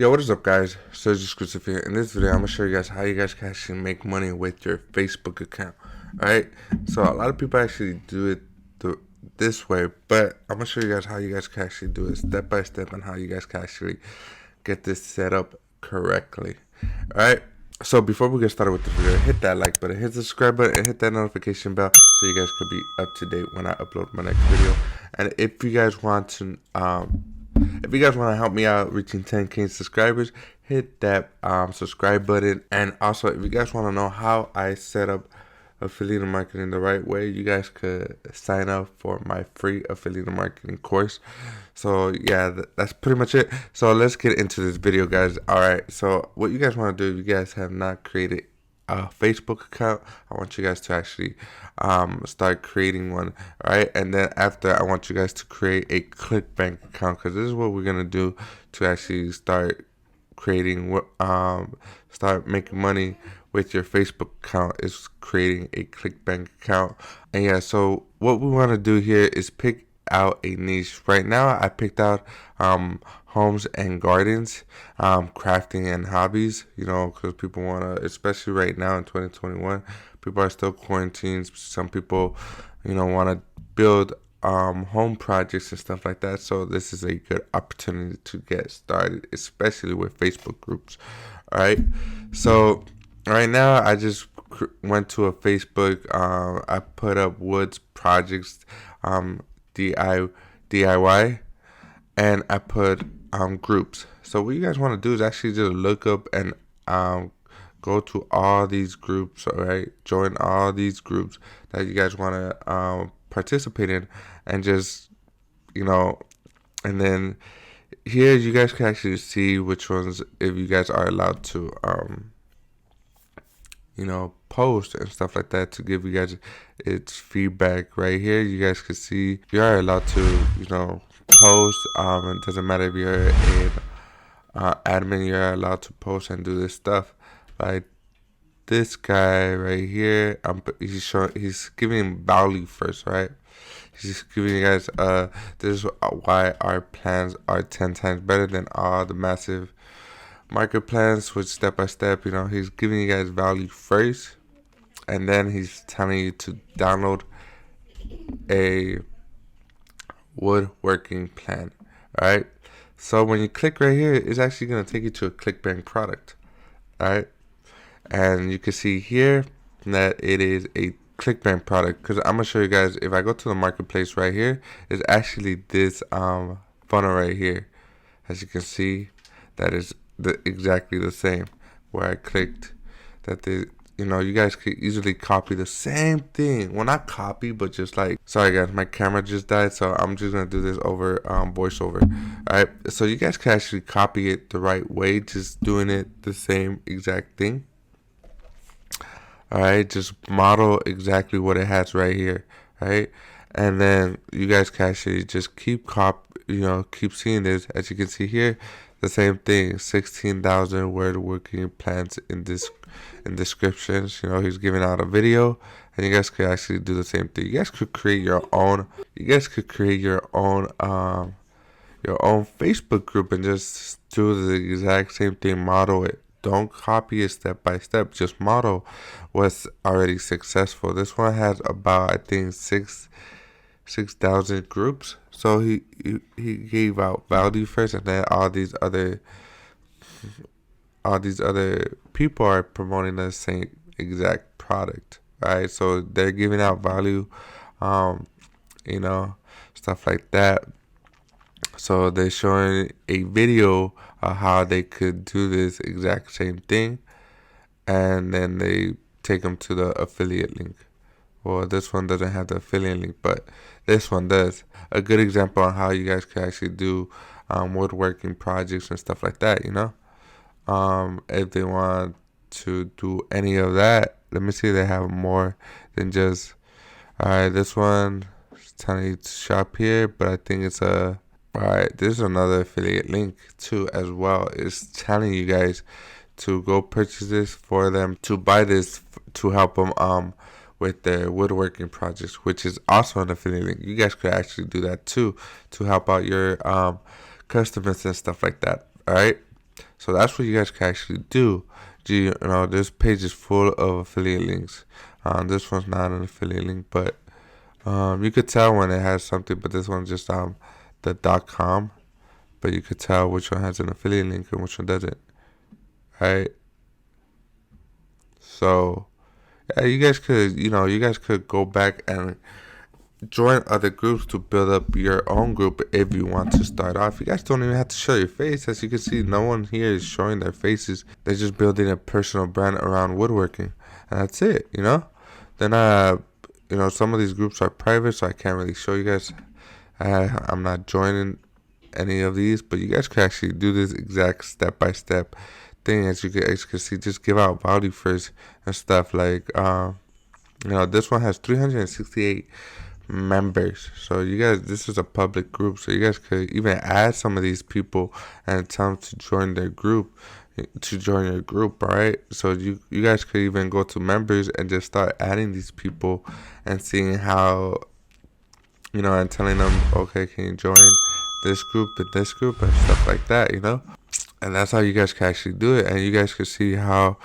Yo, what is up, guys? Serg exclusive here. In this video, I'm gonna show you guys how you guys can actually make money with your Facebook account. Alright, so a lot of people actually do it this way, but I'm gonna show you guys how you guys can actually do it step by step and how you guys can actually get this set up correctly. Alright, so before we get started with the video, hit that like button, hit the subscribe button, and hit that notification bell so you guys could be up to date when I upload my next video. And if you guys want to help me out reaching 10K subscribers, hit that subscribe button. And also, if you guys want to know how I set up affiliate marketing the right way, you guys could sign up for my free affiliate marketing course. So yeah, that's pretty much it. So let's get into this video, guys. All right, so what you guys want to do, if you guys have not created a Facebook account, I want you guys to actually start creating one. All right, and then after, I want you guys to create a clickbank account, because this is what we're gonna do to actually start creating start making money with your Facebook account, is creating a clickbank account. And yeah, so what we want to do here is pick out a niche. Right now I picked out homes and gardens, crafting and hobbies, because people want to, especially right now in 2021, people are still quarantined. Some people want to build home projects and stuff like that. So this is a good opportunity to get started, especially with Facebook groups. All right, so right now I just went to a Facebook. I put up woods projects, DIY, and I put groups. So what you guys want to do is actually just look up and go to all these groups. All right, join all these groups that you guys want to participate in, and just and then here you guys can actually see which ones, if you guys are allowed to post and stuff like that, to give you guys its feedback. Right here you guys can see you are allowed to post. It doesn't matter if you're an admin, you're allowed to post and do this stuff. Like this guy right here, he's giving value first, right? He's giving you guys this is why our plans are 10 times better than all the massive market plans, with step by step. He's giving you guys value first, and then he's telling you to download a woodworking plan. All right, so when you click right here, it's actually going to take you to a clickbank product. All right, and you can see here that it is a clickbank product, because I'm gonna show you guys. If I go to the marketplace right here, it's actually this funnel right here. As you can see, that is exactly the same where I clicked. That you guys could easily copy the same thing. Well, not copy, but just like, sorry guys, my camera just died, so I'm just gonna do this over voiceover. All right, so you guys can actually copy it the right way, just doing it the same exact thing. All right, just model exactly what it has right here. Right, and then you guys can actually just keep seeing this. As you can see here, the same thing, 16,000 word working plans in descriptions. He's giving out a video, and you guys could actually do the same thing. You guys could create your own. Your own Facebook group and just do the exact same thing. Model it. Don't copy it step by step. Just model what's already successful. This one has about, I think, 6,000 groups. So he gave out value first, and then all these other people are promoting the same exact product. Right? So they're giving out value, stuff like that. So they're showing a video of how they could do this exact same thing, and then they take them to the affiliate link. Well, this one doesn't have the affiliate link, but this one does. A good example on how you guys can actually do woodworking projects and stuff like that. If they want to do any of that, let me see. They have more than just. All right, this one is telling you to shop here, but I think it's a. Alright, there's another affiliate link too as well. It's telling you guys to go purchase this for them, to buy this to help them with their woodworking projects, which is also an affiliate link. You guys could actually do that too, to help out your customers and stuff like that. All right. So that's what you guys can actually do. This page is full of affiliate links. This one's not an affiliate link, but you could tell when it has something. But this one's just the .com. But you could tell which one has an affiliate link and which one doesn't. Right? So yeah, you guys could go back and join other groups to build up your own group if you want to start off. You guys don't even have to show your face. As you can see, no one here is showing their faces. They're just building a personal brand around woodworking, and that's it. Then some of these groups are private, so I can't really show you guys. I'm not joining any of these, but you guys can actually do this exact step-by-step thing. As you can see, just give out value first and stuff like this one has 368 members. So this is a public group, so you guys could even add some of these people and tell them to join your group. All right, so you guys could even go to members and just start adding these people and seeing how, and telling them, okay, can you join this group and this group and stuff like that, and that's how you guys can actually do it. And you guys can see how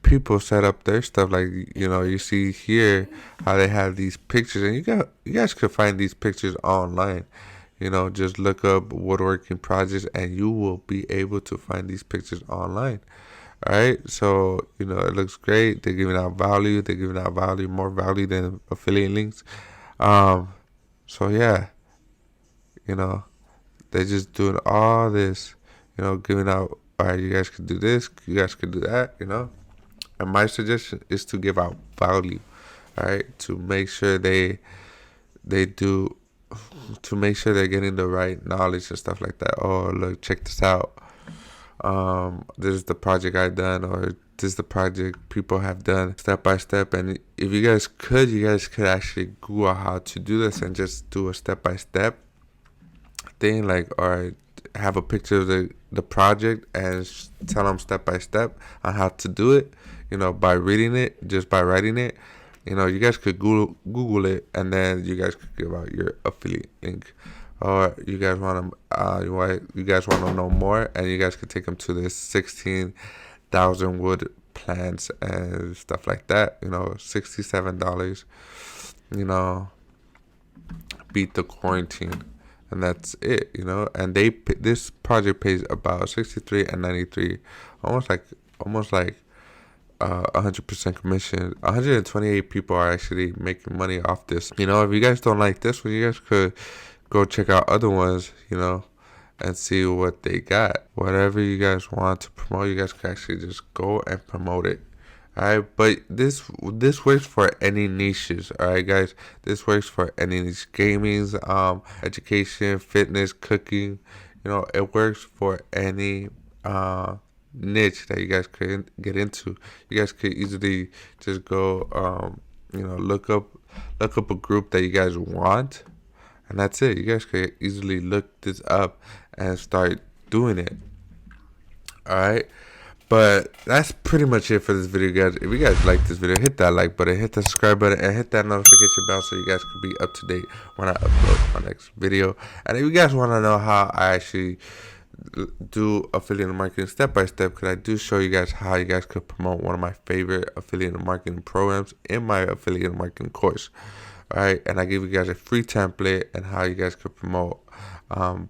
people set up their stuff. Like, you see here how they have these pictures, and you guys could find these pictures online. Just look up woodworking projects and you will be able to find these pictures online. All right, so it looks great. They're giving out value. More value than affiliate links. So yeah, they're just doing all this, giving out. All right, you guys could do this. You guys could do that. And my suggestion is to give out value, all right, to make sure they're getting the right knowledge and stuff like that. Oh, look, check this out. This is the project I've done, or this is the project people have done step by step. And if you guys could actually Google how to do this and just do a step by step thing, like, all right, have a picture of the project and tell them step by step on how to do it, by reading it, just by writing it. You guys could Google it, and then you guys could give out your affiliate link. Or you guys want to know more, and you guys could take them to this 16,000 wood plants and stuff like that. $67. Beat the quarantine. And that's it, and this project pays about 63 and 93, almost like 100% commission. 128 people are actually making money off this. If you guys don't like this one, you guys could go check out other ones, and see what they got. Whatever you guys want to promote, you guys can actually just go and promote it. Alright, but this works for any niches. Alright, guys, this works for any niche: gaming, education, fitness, cooking. It works for any niche that you guys could get into. You guys could easily just go, look up a group that you guys want, and that's it. You guys could easily look this up and start doing it. Alright. But that's pretty much it for this video, guys. If you guys like this video, hit that like button, hit the subscribe button, and hit that notification bell so you guys can be up to date when I upload my next video. And if you guys want to know how I actually do affiliate marketing step by step, because I do show you guys how you guys could promote one of my favorite affiliate marketing programs in my affiliate marketing course. All right, and I give you guys a free template and how you guys could promote, how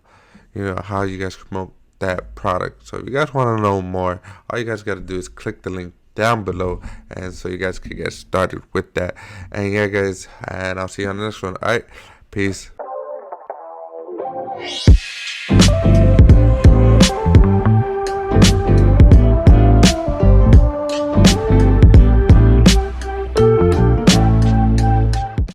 you guys could promote that product. So if you guys want to know more, all you guys got to do is click the link down below, and so you guys can get started with that. And yeah, guys, and I'll see you on the next one. All right, peace.